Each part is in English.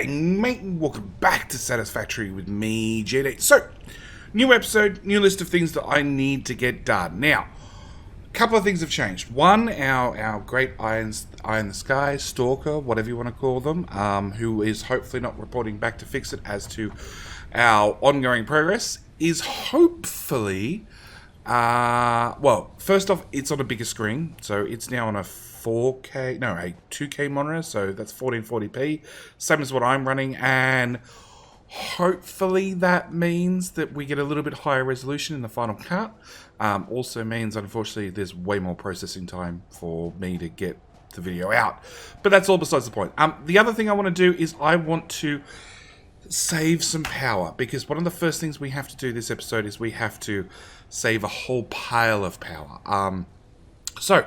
gang, mate, and welcome back to Satisfactory with me, JD. So, new episode, new list of things that I need to get done. Now, a couple of things have changed. One, our great eye in the sky, stalker, whatever you want to call them, who is hopefully not reporting back to fix it as to our ongoing progress, is hopefully, well, first off, it's on a bigger screen, so it's now on a 2K monitor, so that's 1440p, same as what I'm running, and hopefully that means that we get a little bit higher resolution in the Final Cut. Also means, unfortunately, there's way more processing time for me to get the video out, but that's all besides the point. The other thing I want to do is I want to save some power, because one of the first things we have to do this episode is we have to save a whole pile of power. So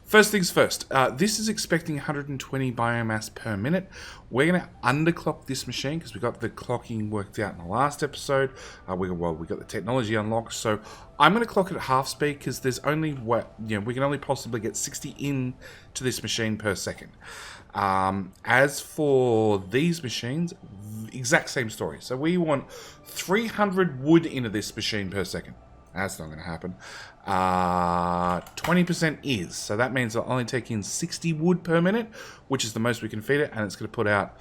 first things first, this is expecting 120 biomass per minute. We're going to underclock this machine because we got the clocking worked out in the last episode. We got the technology unlocked, so I'm going to clock it at half speed because there's only we can only possibly get 60 in to this machine per second. As for these machines, exact same story. So we want 300 wood into this machine per second. That's not going to happen. 20% is. So that means I'll only take in 60 wood per minute, which is the most we can feed it, and it's going to put out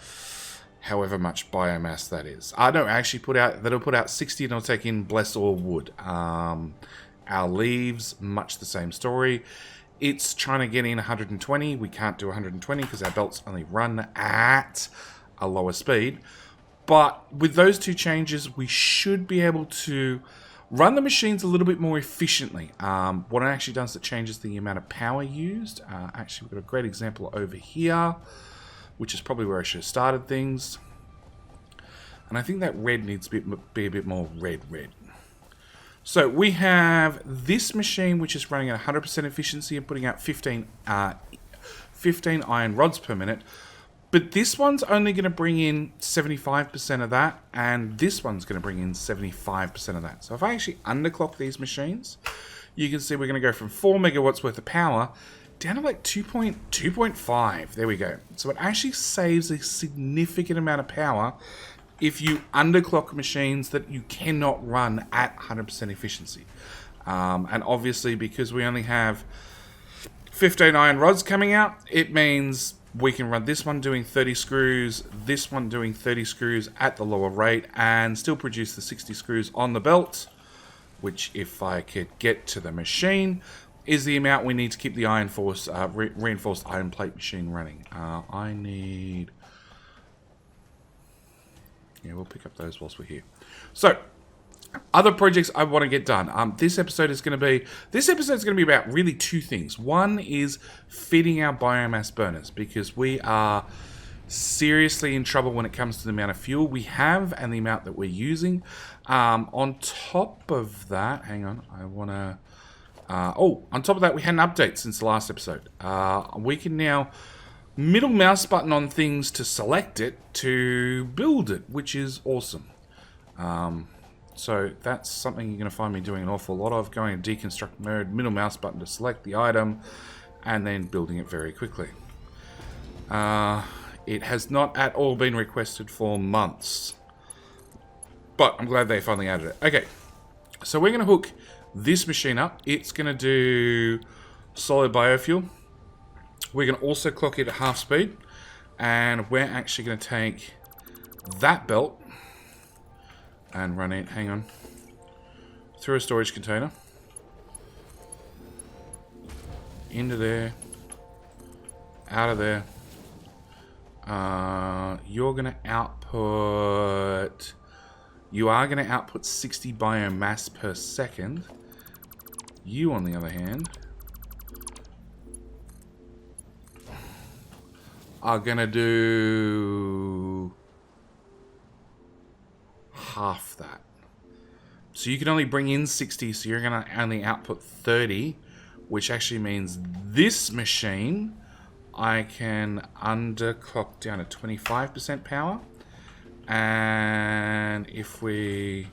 however much biomass that is. No, actually that'll put out 60 and it'll take in bless all wood. Our leaves, much the same story. It's trying to get in 120. We can't do 120 because our belts only run at a lower speed. But with those two changes, we should be able to run the machines a little bit more efficiently. What it actually does, it changes the amount of power used. Actually, we've got a great example over here, which is probably where I should have started things. And I think that red needs to be a bit more red. So we have this machine, which is running at 100% efficiency and putting out 15 iron rods per minute. But this one's only going to bring in 75% of that, and this one's going to bring in 75% of that. So if I actually underclock these machines, you can see we're going to go from 4 megawatts worth of power down to like 2.5. There we go. So it actually saves a significant amount of power if you underclock machines that you cannot run at 100% efficiency. And obviously, because we only have 15 iron rods coming out, it means we can run this one doing 30 screws, this one doing 30 screws at the lower rate, and still produce the 60 screws on the belt, which, if I could get to the machine, is the amount we need to keep the iron force, reinforced iron plate machine running. I need... Yeah, we'll pick up those whilst we're here. So, other projects I want to get done. This episode is going to be about really two things. One is feeding our biomass burners, because we are seriously in trouble when it comes to the amount of fuel we have and the amount that we're using. On top of that, hang on, I want to... on top of that, we had an update since the last episode. We can now middle mouse button on things to select it to build it, which is awesome. So that's something you're going to find me doing an awful lot of, going to deconstruct mode, middle mouse button to select the item, and then building it very quickly. It has not at all been requested for months, but I'm glad they finally added it. Okay, so we're going to hook this machine up. It's going to do solid biofuel. We're going to also clock it at half speed, and we're actually going to take that belt and run it, hang on, through a storage container, into there, out of there. You are going to output 60 biomass per second. You, on the other hand, are going to do half that. So you can only bring in 60, so you're going to only output 30, which actually means this machine I can underclock down to 25% power. And if we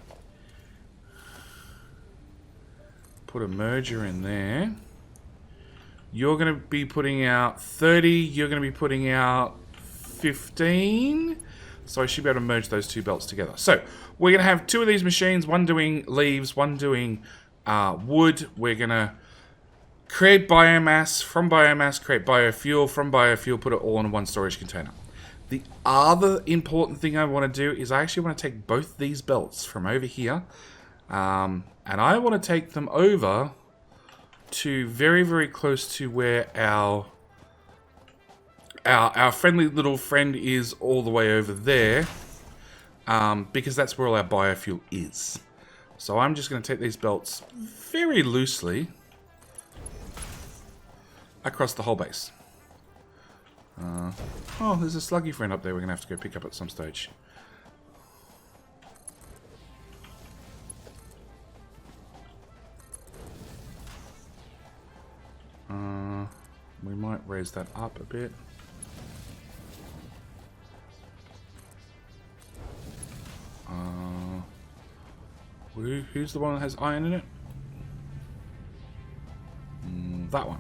put a merger in there, you're going to be putting out 30, you're going to be putting out 15. So I should be able to merge those two belts together. So we're going to have two of these machines, one doing leaves, one doing wood. We're going to create biomass, from biomass create biofuel, from biofuel put it all in one storage container. The other important thing I want to do is I actually want to take both these belts from over here, and I want to take them over to very, very close to where our friendly little friend is, all the way over there, because that's where all our biofuel is. So I'm just going to take these belts very loosely across the whole base. Oh, there's a sluggy friend up there we're going to have to go pick up at some stage. We might raise that up a bit. Who's the one that has iron in it? That one.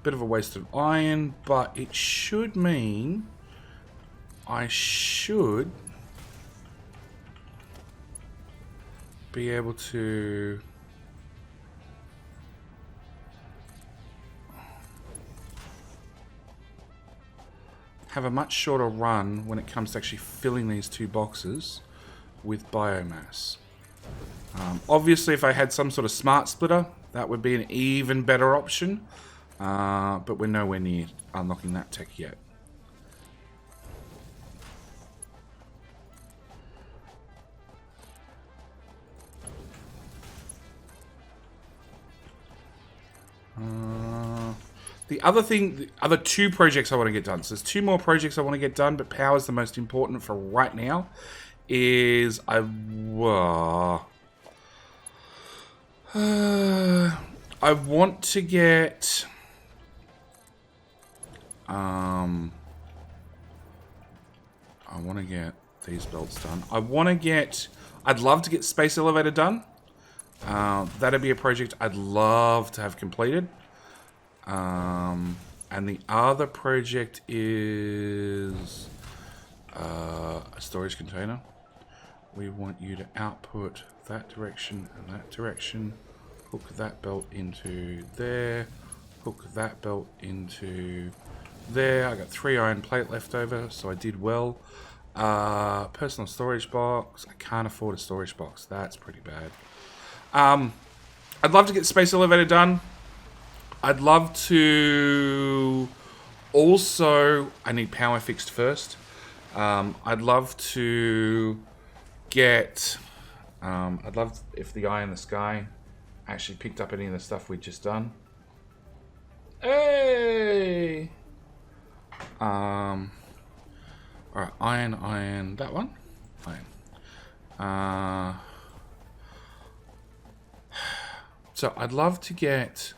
Bit of a waste of iron, but it should mean I should be able to have a much shorter run when it comes to actually filling these two boxes with biomass. Obviously, if I had some sort of smart splitter, that would be an even better option. But we're nowhere near unlocking that tech yet. The other two projects I want to get done. So there's two more projects I want to get done, but power is the most important for right now. I want to get I want to get these belts done. I'd love to get Space Elevator done. That'd be a project I'd love to have completed. And the other project is a storage container. We want you to output that direction and that direction. Hook that belt into there. Hook that belt into there. I got 3 iron plate left over, so I did well. Personal storage box. I can't afford a storage box. That's pretty bad. I'd love to get Space Elevator done. I'd love to also... I need power fixed first. I'd love to get... I'd love if the eye in the sky actually picked up any of the stuff we'd just done. Hey! Alright, iron, that one. Iron. So I'd love to get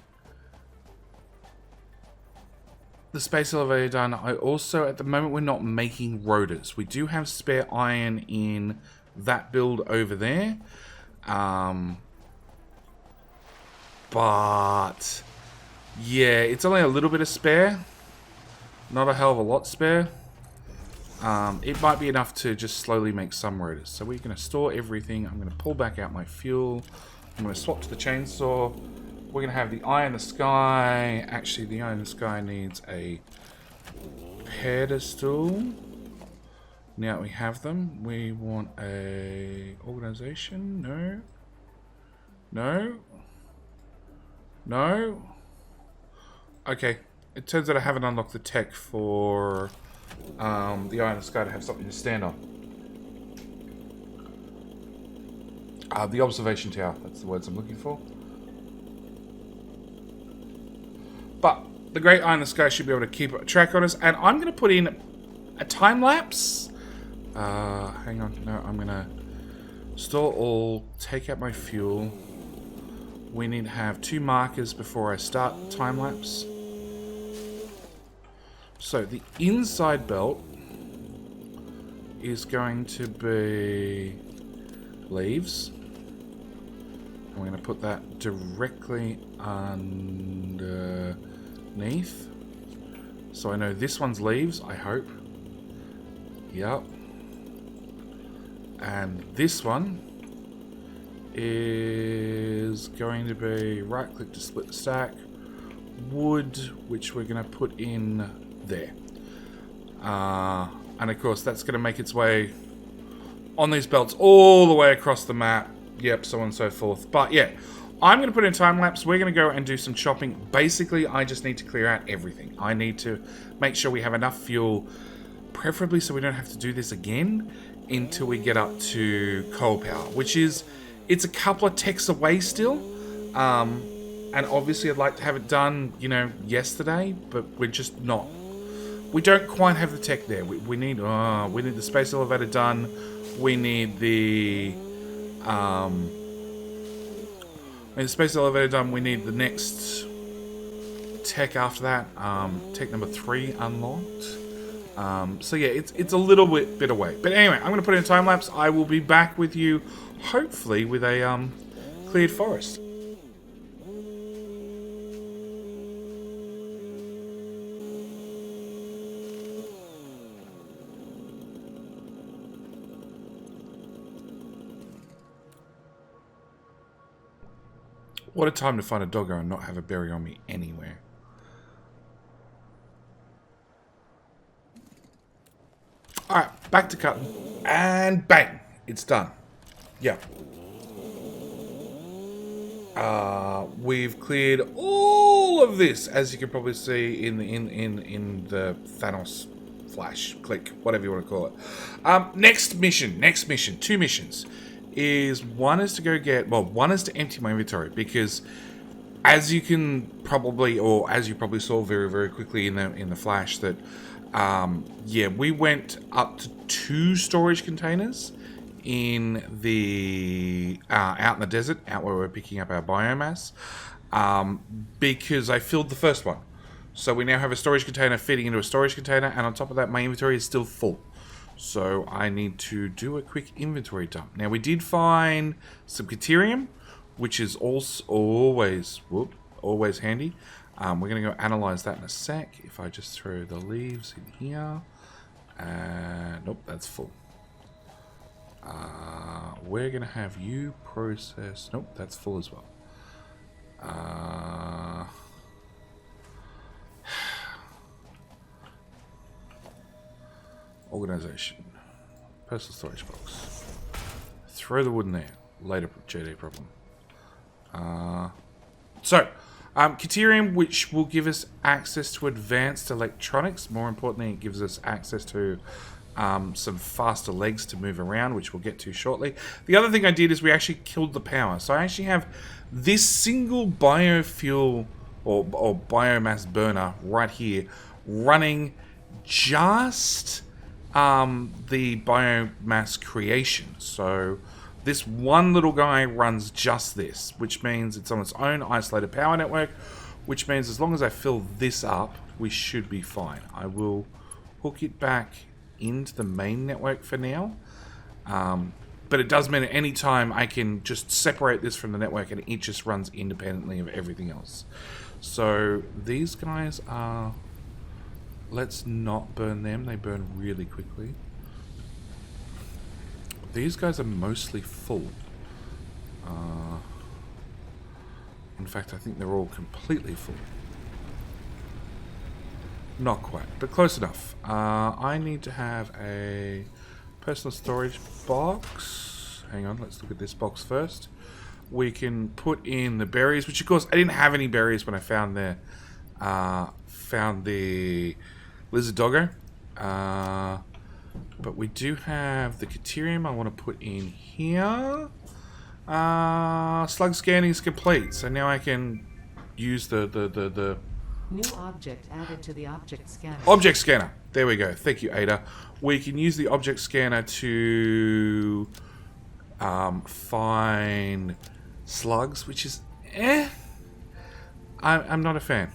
the Space Elevator done. I also, at the moment, we're not making rotors. We do have spare iron in that build over there. But yeah, it's only a little bit of spare. Not a hell of a lot spare. It might be enough to just slowly make some rotors. So we're going to store everything. I'm going to pull back out my fuel. I'm going to swap to the chainsaw. We're going to have the eye in the sky. Actually, the eye in the sky needs a pedestal. Now we have them. We want a organization. No. No. No. Okay. It turns out I haven't unlocked the tech for the eye in the sky to have something to stand on. The observation tower. That's the words I'm looking for. But the great eye in the sky should be able to keep track on us. And I'm going to put in a time lapse. Hang on. No, I'm going to store all. Take out my fuel. We need to have 2 markers before I start time lapse. So the inside belt is going to be leaves. I'm going to put that directly underneath. So I know this one's leaves, I hope. Yep. And this one is going to be right click to split the stack. Wood, which we're going to put in there. And of course that's going to make its way on these belts all the way across the map. Yep, so on and so forth. But yeah, I'm going to put in time lapse. We're going to go and do some chopping. Basically, I just need to clear out everything. I need to make sure we have enough fuel, preferably so we don't have to do this again until we get up to coal power, which is, it's a couple of techs away still. And obviously I'd like to have it done, you know, yesterday, but we're just not. We don't quite have the tech there. We need the space elevator done. We need the space elevator done. We need the next tech after that. Tech number 3 unlocked. So yeah, it's a little bit away. But anyway, I'm going to put in a time lapse. I will be back with you, hopefully, with a cleared forest. What a time to find a doggo and not have a berry on me anywhere. Alright, back to cutting. And bang! It's done. Yeah. We've cleared all of this, as you can probably see in the Thanos flash, click, whatever you want to call it. Next mission, 2 missions. One is to empty my inventory, because as you can probably, or as you probably saw very, very quickly in the flash, that yeah, we went up to 2 storage containers in the out in the desert, out where we're picking up our biomass, because I filled the first one. So we now have a storage container feeding into a storage container, and on top of that, my inventory is still full. So I need to do a quick inventory dump. Now we did find some Caterium, which is also always handy. We're going to go analyze that in a sec. If I just throw the leaves in here. Nope, that's full. We're going to have you process. Nope, that's full as well. Organization. Personal storage box. Throw the wood in there. Later JD problem. Caterium, which will give us access to advanced electronics. More importantly, it gives us access to some faster legs to move around, which we'll get to shortly. The other thing I did is we actually killed the power. So I actually have this single biofuel or biomass burner right here running just the biomass creation. So this one little guy runs just this, which means it's on its own isolated power network, which means as long as I fill this up, we should be fine. I will hook it back into the main network for now. But it does mean at any time I can just separate this from the network and it just runs independently of everything else. So these guys are... Let's not burn them. They burn really quickly. These guys are mostly full. In fact, I think they're all completely full. Not quite, but close enough. I need to have a personal storage box. Hang on, let's look at this box first. We can put in the berries, which of course I didn't have any berries when I found the lizard doggo. But we do have the Caterium I want to put in here. Slug scanning is complete, so now I can use the new object added to the object scanner. Object scanner. There we go. Thank you, Ada. We can use the object scanner to find slugs, which is I'm not a fan.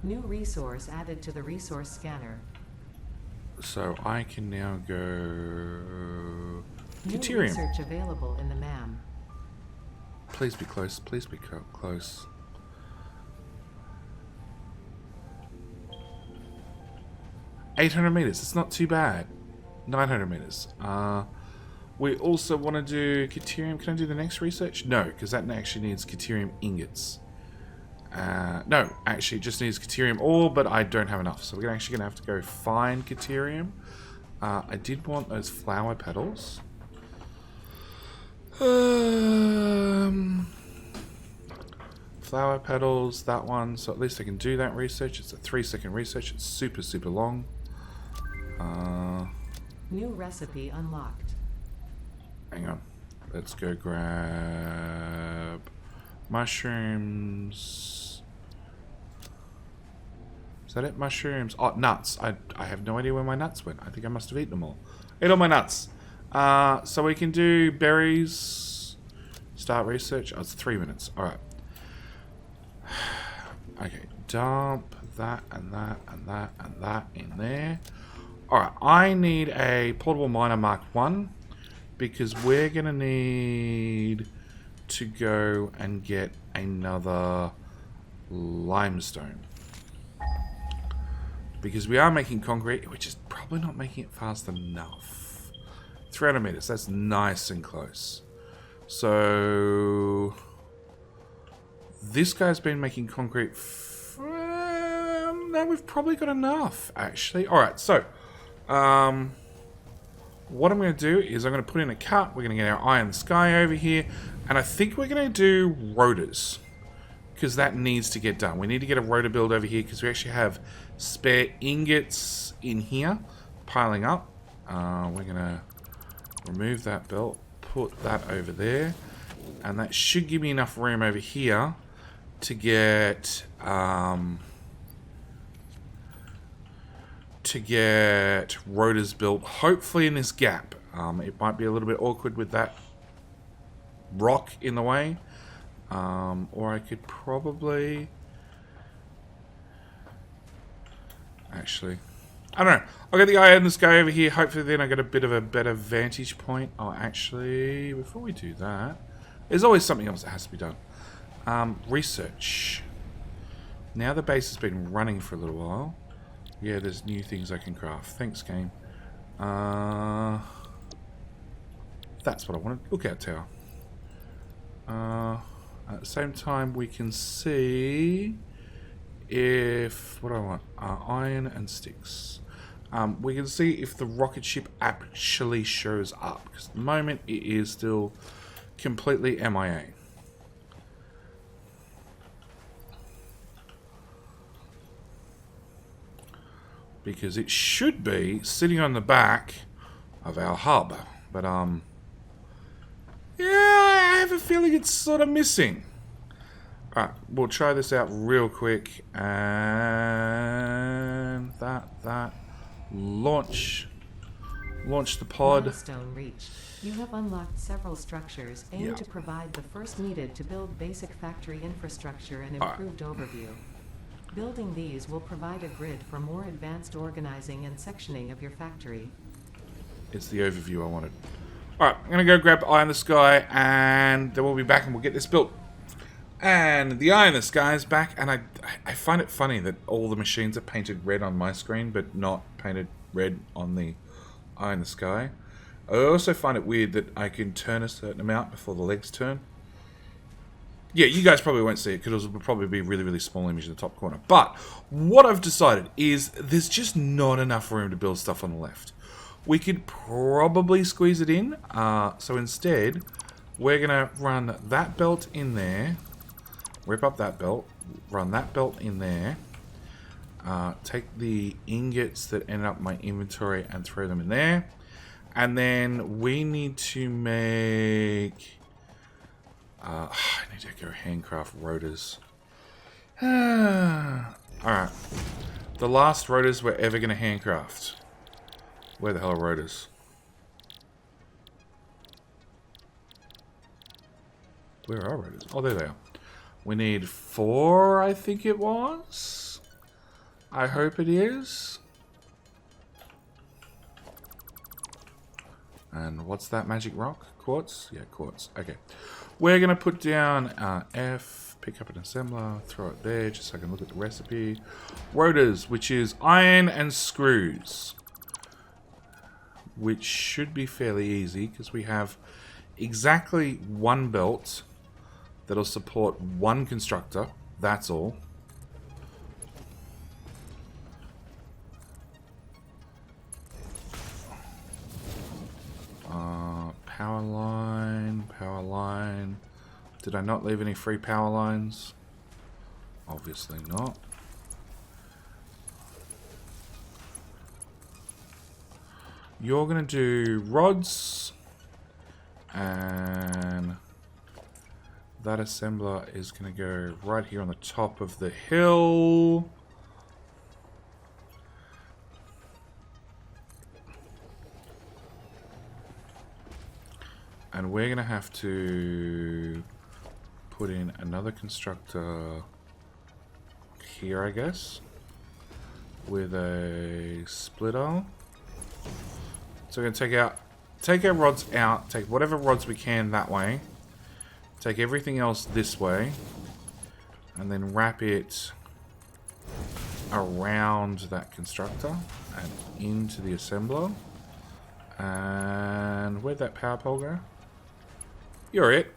New resource added to the resource scanner. So I can now go... New Caterium. research available in the MAM. Please be close. Please be close. 800 meters. It's not too bad. 900 meters. We also want to do Caterium. Can I do the next research? No, because that actually needs Caterium ingots. No, actually it just needs Caterium ore, but I don't have enough. So we're actually going to have to go find Caterium. I did want those flower petals. Flower petals, that one. So at least I can do that research. It's a 3-second research. It's super, super long. New recipe unlocked. Hang on. Let's go grab mushrooms. Is that it? Mushrooms. Oh, nuts. I have no idea where my nuts went. I think I must have eaten them all. Ate all my nuts. So we can do berries. Start research. Oh, it's 3 minutes. Alright. Okay. Dump that and that and that and that in there. Alright. I need a portable miner Mark 1. Because we're going to need to go and get another limestone. Because we are making concrete, which is probably not making it fast enough. 300 meters, that's nice and close. So this guy's been making concrete. No, we've probably got enough, actually. Alright, so what I'm going to do is I'm going to put in a cut. We're going to get our eye in the sky over here. And I think we're going to do rotors. Because that needs to get done. We need to get a rotor build over here because we actually have spare ingots in here piling up. We're going to remove that belt. Put that over there. And that should give me enough room over here to get rotors built, hopefully in this gap. It might be a little bit awkward with that rock in the way, or I could probably actually, I don't know, I'll get the eye in this guy over here. Hopefully then I get a bit of a better vantage point. Oh, actually, before we do that, there's always something else that has to be done. Research. Now the base has been running for a little while. Yeah, there's new things I can craft. Thanks, game. That's what I wanted. Lookout tower. At the same time, we can see if... What do I want? Iron and sticks. We can see if the rocket ship actually shows up. Because at the moment, it is still completely MIA. Because it should be sitting on the back of our hub. But, yeah, I have a feeling it's sort of missing. Alright, we'll try this out real quick. And that. Launch the pod. Milestone reached. You have unlocked several structures aimed to provide the first needed to build basic factory infrastructure and improved overview. Building these will provide a grid for more advanced organizing and sectioning of your factory. It's the overview I wanted. Alright, I'm going to go grab Eye in the Sky, and then we'll be back and we'll get this built. And the Eye in the Sky is back, and I find it funny that all the machines are painted red on my screen, but not painted red on the Eye in the Sky. I also find it weird that I can turn a certain amount before the legs turn. Yeah, you guys probably won't see it because it will probably be a really, really small image in the top corner. But what I've decided is there's just not enough room to build stuff on the left. We could probably squeeze it in. So instead, we're going to run that belt in there. Rip up that belt. Run that belt in there. Take the ingots that end up in my inventory and throw them in there. And then we need to make... I need to go handcraft rotors. Alright. The last rotors we're ever going to handcraft. Where the hell are rotors? Where are rotors? Oh, there they are. We need 4, I think it was. I hope it is. And what's that magic rock? Quartz? Yeah, quartz. Okay. We're going to put down F, pick up an assembler, throw it there just so I can look at the recipe. Rotors, which is iron and screws. Which should be fairly easy because we have exactly one belt that'll support one constructor. That's all. Power line, power line. Did I not leave any free power lines? Obviously not. You're going to do rods. And that assembler is going to go right here on the top of the hill. And we're going to have to put in another constructor here, I guess, with a splitter. So we're going to take our rods out, take whatever rods we can that way, take everything else this way, and then wrap it around that constructor and into the assembler. And where'd that power pole go? You're it.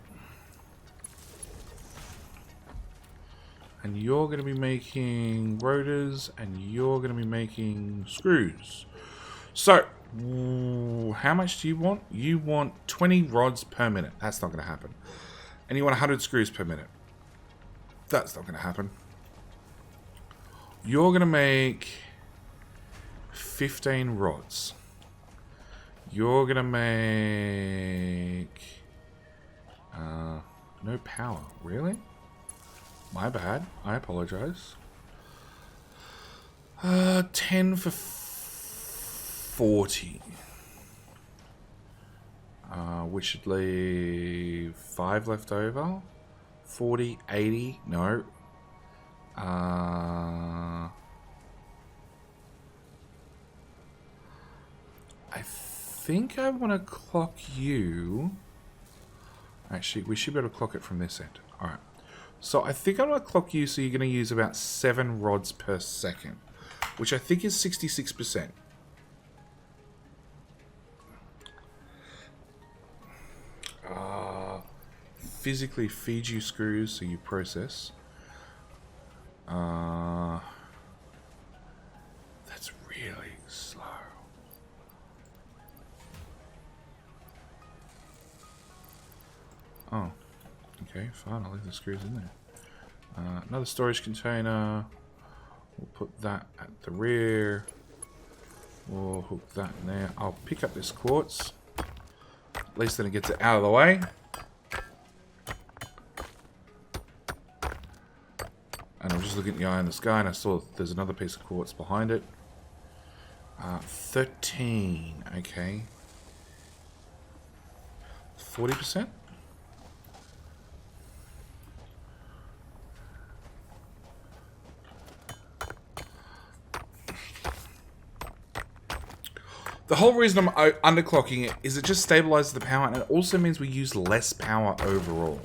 And you're going to be making rotors, and you're going to be making screws. So, how much do you want? You want 20 rods per minute. That's not going to happen. And you want 100 screws per minute. That's not going to happen. You're going to make 15 rods. You're going to make... no power. Really? My bad. I apologize. 10 for 40. We should leave 5 left over. 40, 80. No. I think I want to clock you. Actually, we should be able to clock it from this end. Alright. So I think I'm going to clock you so you're going to use about 7 rods per second. Which I think is 66%. Physically feed you screws so you process. That's really slow. Oh, okay, fine. I'll leave the screws in there. Another storage container. We'll put that at the rear. We'll hook that in there. I'll pick up this quartz. At least then it gets it out of the way. And I'm just looking at the eye in the sky and I saw there's another piece of quartz behind it. 13, okay. 40%? The whole reason I'm underclocking it is it just stabilizes the power and it also means we use less power overall.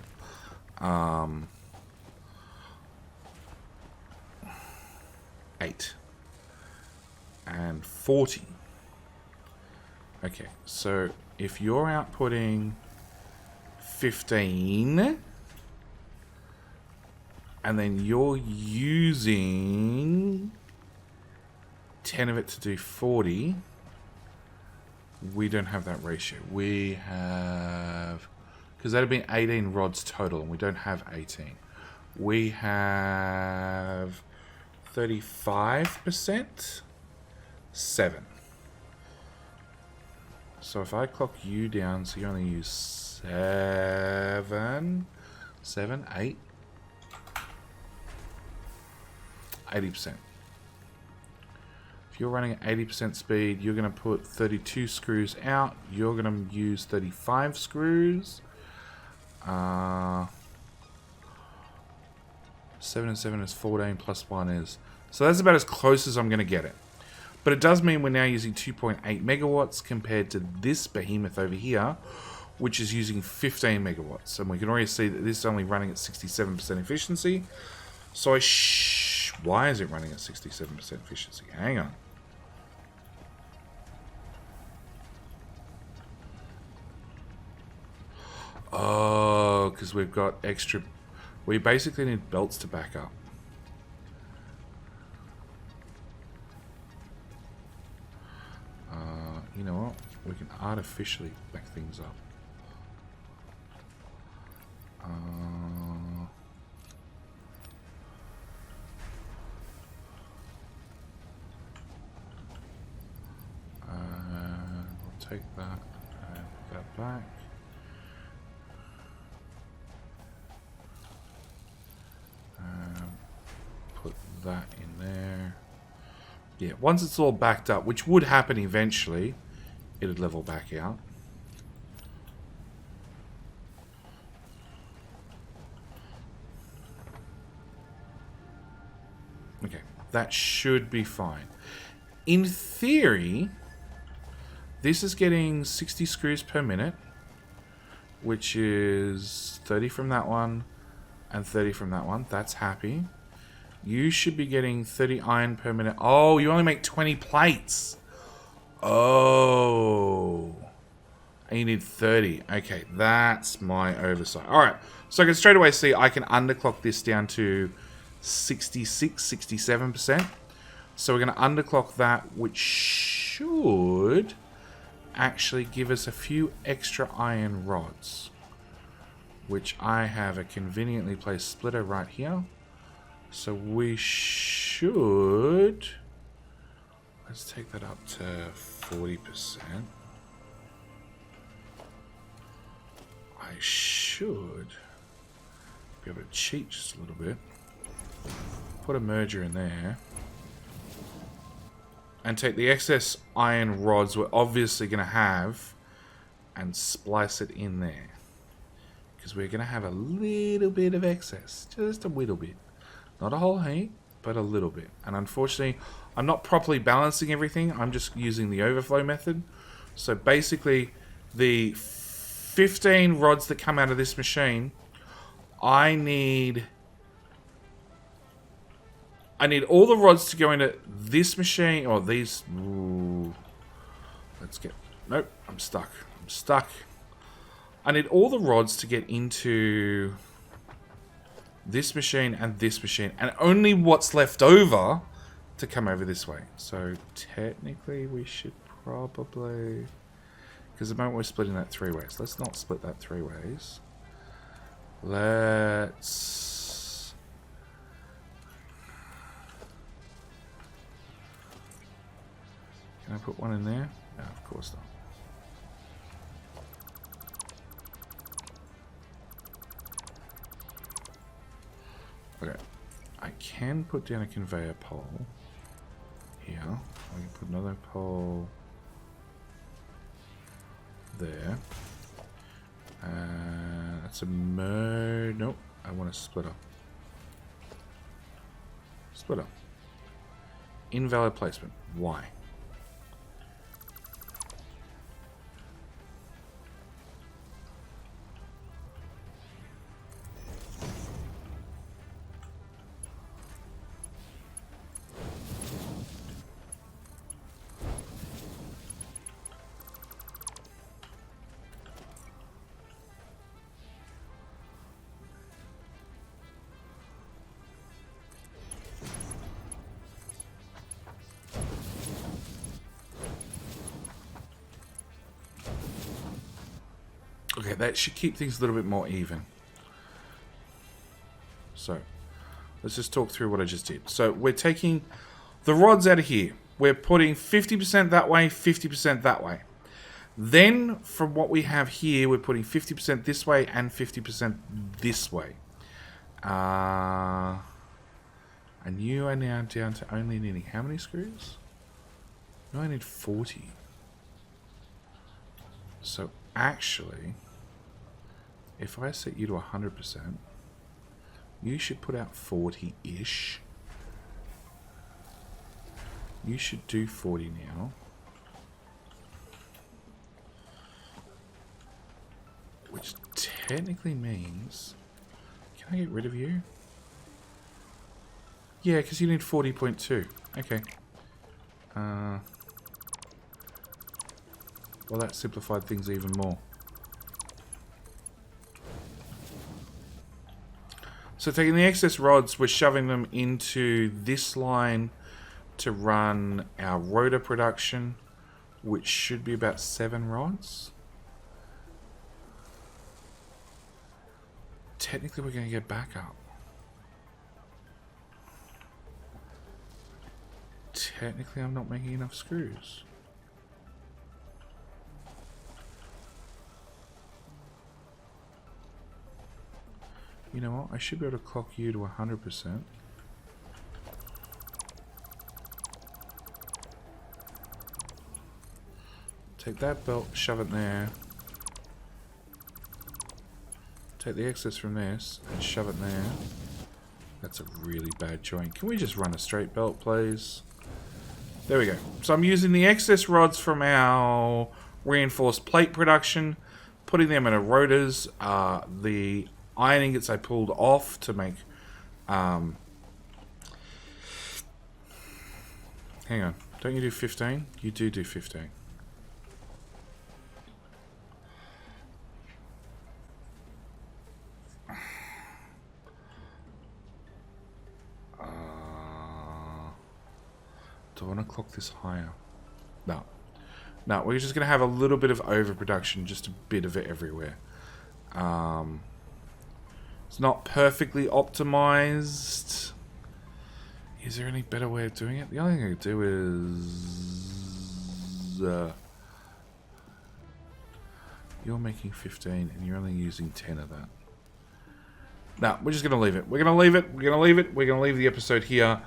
8 and 40. Okay, so if you're outputting 15 and then you're using 10 of it to do 40, we don't have that ratio. We have, because that'd have been 18 rods total and we don't have 18. We have 35%, 7. So if I clock you down, so you only use 7, 8, 80%. If you're running at 80% speed, you're going to put 32 screws out. You're going to use 35 screws. 7 and 7 is 14 plus 1 is... So that's about as close as I'm going to get it. But it does mean we're now using 2.8 megawatts compared to this behemoth over here, which is using 15 megawatts. And we can already see that this is only running at 67% efficiency. So why is it running at 67% efficiency? Hang on. Oh, because we've got extra... We basically need belts to back up. You know what? We can artificially back things up. We'll take that and put that back. Put that in there. Yeah, once it's all backed up, which would happen eventually, it'd level back out. Okay, that should be fine. In theory, this is getting 60 screws per minute, which is 30 from that one and 30 from that one. That's happy. You should be getting 30 iron per minute. Oh, you only make 20 plates. Oh. And you need 30. Okay, that's my oversight. Alright, so I can straight away see I can underclock this down to 66, 67%. So we're going to underclock that, which should actually give us a few extra iron rods, which I have a conveniently placed splitter right here. So we should... Let's take that up to 40%. I should be able to cheat just a little bit. Put a merger in there. And take the excess iron rods we're obviously going to have and splice it in there. Because we're going to have a little bit of excess. Just a little bit. Not a whole heap, but a little bit. And unfortunately, I'm not properly balancing everything. I'm just using the overflow method. So basically, the 15 rods that come out of this machine, I need all the rods to go into this machine, or these. Ooh, let's get... Nope, I'm stuck. I'm stuck. I need all the rods to get into this machine and this machine, and only what's left over to come over this way. So technically we should probably, because the moment we're splitting that 3 ways, let's not split that 3 ways. Let's... Can I put one in there? No, of course not. Okay, I can put down a conveyor pole here. I can put another pole there. That's a nope, I want a splitter. Splitter. Invalid placement. Why? Okay, that should keep things a little bit more even. So, let's just talk through what I just did. So, we're taking the rods out of here. We're putting 50% that way, 50% that way. Then, from what we have here, we're putting 50% this way and 50% this way. And you are now down to only needing how many screws? No, I need 40. So, actually, if I set you to 100%, you should put out 40-ish. You should do 40 now. Which technically means... Can I get rid of you? Yeah, because you need 40.2. Okay. Well, that simplified things even more. So taking the excess rods, we're shoving them into this line to run our rotor production, which should be about 7 rods. Technically, we're going to get back up. Technically, I'm not making enough screws. You know what? I should be able to clock you to 100%. Take that belt, shove it there. Take the excess from this and shove it there. That's a really bad joint. Can we just run a straight belt, please? There we go. So I'm using the excess rods from our reinforced plate production, putting them in a rotors. The iron ingots I pulled off to make... hang on. Don't you do 15? You do 15. Do I want to clock this higher? No. No, we're just going to have a little bit of overproduction, just a bit of it everywhere. It's not perfectly optimized. Is there any better way of doing it? The only thing I could do is... you're making 15 and you're only using 10 of that. No, we're just going to leave it. We're going to leave it. We're going to leave it. We're going to leave the episode here.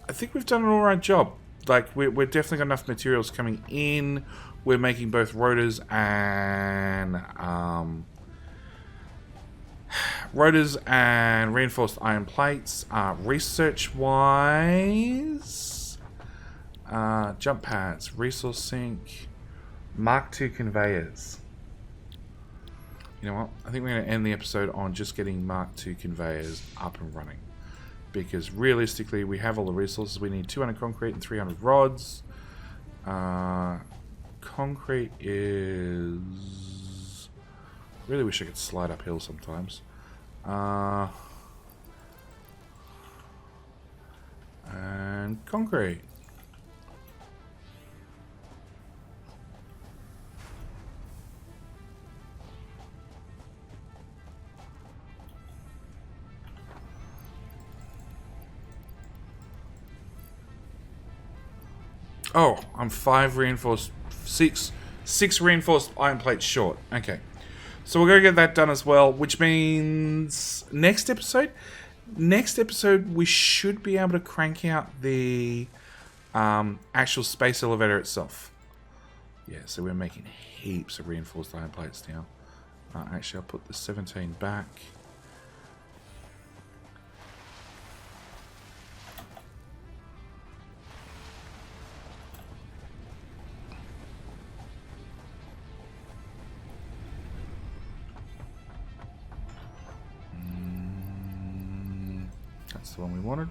I think we've done an alright job. Like, we're definitely got enough materials coming in. We're making both rotors and reinforced iron plates. Research-wise, jump pads, resource sink, Mark II conveyors. You know what? I think we're going to end the episode on just getting Mark II conveyors up and running. Because realistically, we have all the resources. We need 200 concrete and 300 rods. Concrete is... Really wish I could slide uphill sometimes. And concrete. Oh, I'm 5 reinforced, 6 reinforced iron plates short. Okay. So we're going to get that done as well, which means next episode we should be able to crank out the actual space elevator itself. Yeah, so we're making heaps of reinforced iron plates now. Actually, I'll put the 17 back. That's the one we wanted.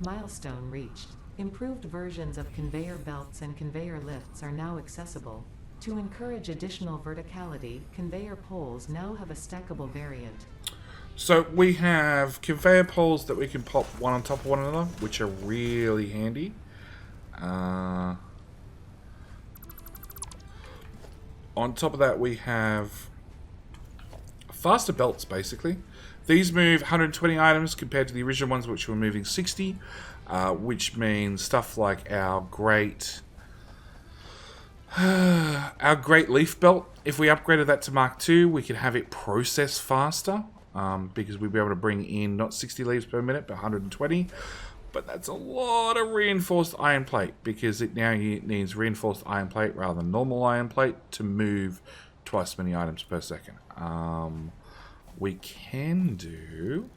Milestone reached. Improved versions of conveyor belts and conveyor lifts are now accessible. To encourage additional verticality, conveyor poles now have a stackable variant. So we have conveyor poles that we can pop one on top of one another, which are really handy. On top of that, we have faster belts, basically. These move 120 items compared to the original ones, which were moving 60, which means stuff like our great leaf belt. If we upgraded that to Mark II, we could have it process faster, because we'd be able to bring in not 60 leaves per minute, but 120. But that's a lot of reinforced iron plate, because it now needs reinforced iron plate rather than normal iron plate to move twice as many items per second. we can do...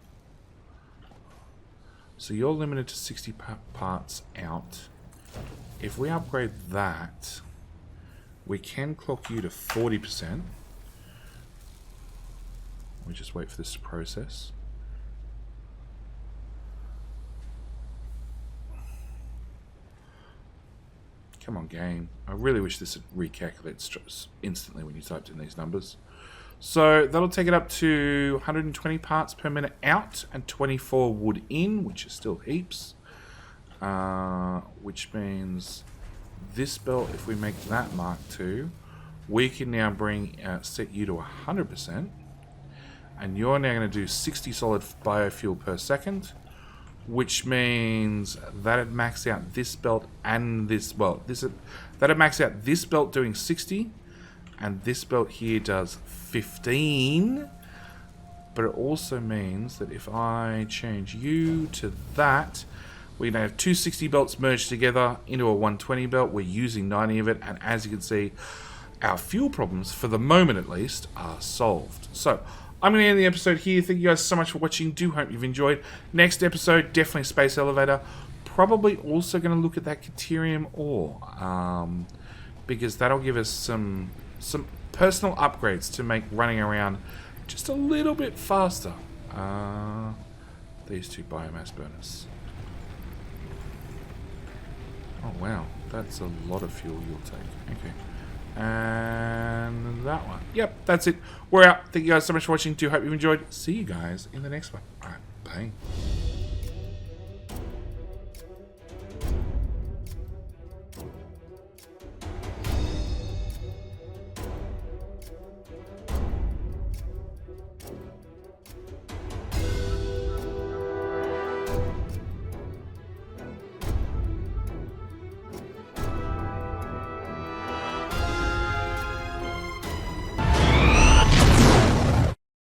So you're limited to 60 parts out. If we upgrade that, we can clock you to 40%. We just wait for this to process. Come on, game. I really wish this would recalculate instantly when you typed in these numbers. So that'll take it up to 120 parts per minute out and 24 wood in, which is still heaps. Which means this belt, if we make that Mark II, we can now set you to 100%. And you're now going to do 60 solid biofuel per second, which means that'd max out this belt and this, that'd max out this belt doing 60, and this belt here does 15. But it also means that if I change you to that, we're going to have two 60 belts merged together into a 120 belt. We're using 90 of it, and as you can see, our fuel problems, for the moment at least, are solved. So I'm going to end the episode here. Thank you guys so much for watching. Do hope you've enjoyed. Next episode, definitely Space Elevator. Probably also going to look at that Caterium ore, because that'll give us some personal upgrades to make running around just a little bit faster. These two biomass burners. Oh wow, that's a lot of fuel you'll take. Okay. And that one. Yep, that's it. We're out. Thank you guys so much for watching. Do hope you've enjoyed. See you guys in the next one. Alright, bye.